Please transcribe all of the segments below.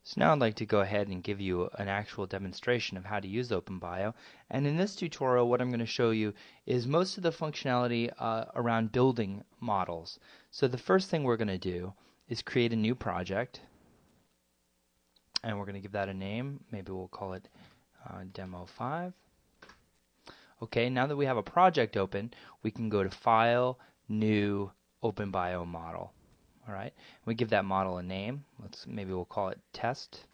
So now I'd like to go ahead and give you an actual demonstration of how to use OpenBio. And in this tutorial, what I'm going to show you is most of the functionality around building models. So the first thing we're going to do is create a new project. And we're going to give that a name. Maybe we'll call it Demo 5. Okay, now that we have a project open, we can go to File, New, OpenBio Model. All right, we give that model a name. Maybe we'll call it Test.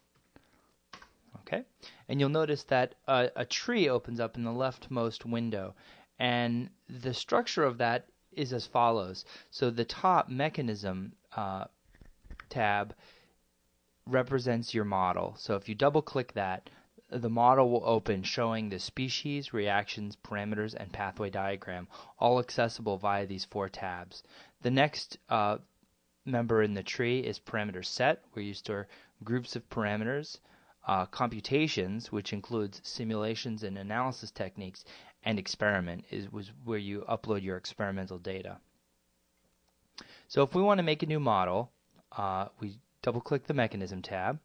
Okay, and you'll notice that a tree opens up in the leftmost window, and the structure of that is as follows. So the top Mechanism tab represents your model. So if you double-click that, the model will open showing the species, reactions, parameters, and pathway diagram, all accessible via these 4 tabs. The next member in the tree is parameter set, where you store groups of parameters, computations, which includes simulations and analysis techniques, and experiment was where you upload your experimental data. So if we want to make a new model, we double-click the Mechanism tab,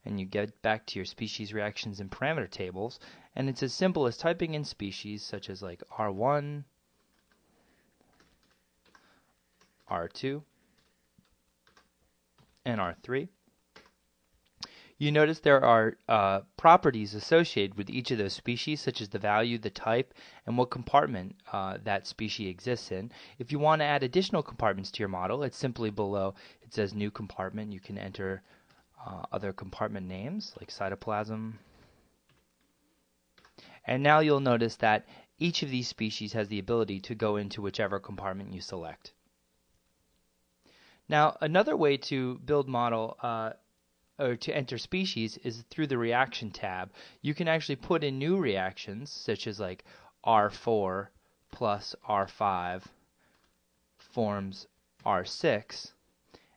and you get back to your species, reactions, and parameter tables, and it's as simple as typing in species such as like R1, R2, and R3. You notice there are properties associated with each of those species, such as the value, the type, and what compartment that species exists in. If you want to add additional compartments to your model, it's simply below. It says New Compartment. You can enter other compartment names like cytoplasm. And now you'll notice that each of these species has the ability to go into whichever compartment you select. Now, another way to build model or to enter species is through the Reaction tab. You can actually put in new reactions, such as like R4 plus R5 forms R6.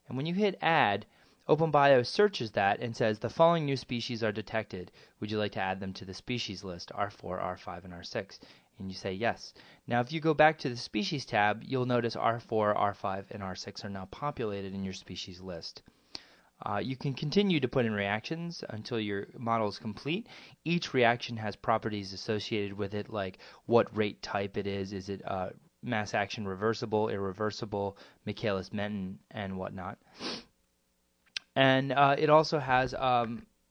And when you hit Add, OpenBio searches that and says the following new species are detected. Would you like to add them to the species list, R4, R5, and R6? And you say yes. Now if you go back to the Species tab, you'll notice R4, R5, and R6 are now populated in your species list. You can continue to put in reactions until your model is complete. Each reaction has properties associated with it, like what rate type it is it mass action reversible, irreversible, Michaelis-Menten, and whatnot. And it also has,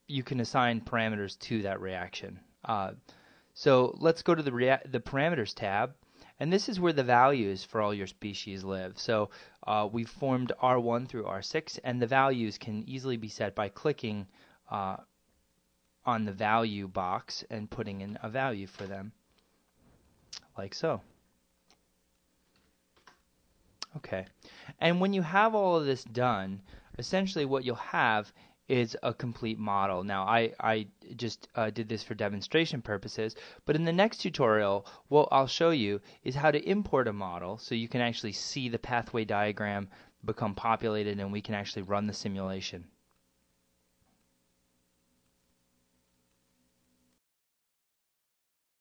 you can assign parameters to that reaction. So let's go to the Parameters tab, and this is where the values for all your species live. So we've formed R1 through R6, and the values can easily be set by clicking on the value box and putting in a value for them, like so. Okay, and when you have all of this done, essentially what you'll have is a complete model. Now I just did this for demonstration purposes, but in the next tutorial what I'll show you is how to import a model so you can actually see the pathway diagram become populated and we can actually run the simulation.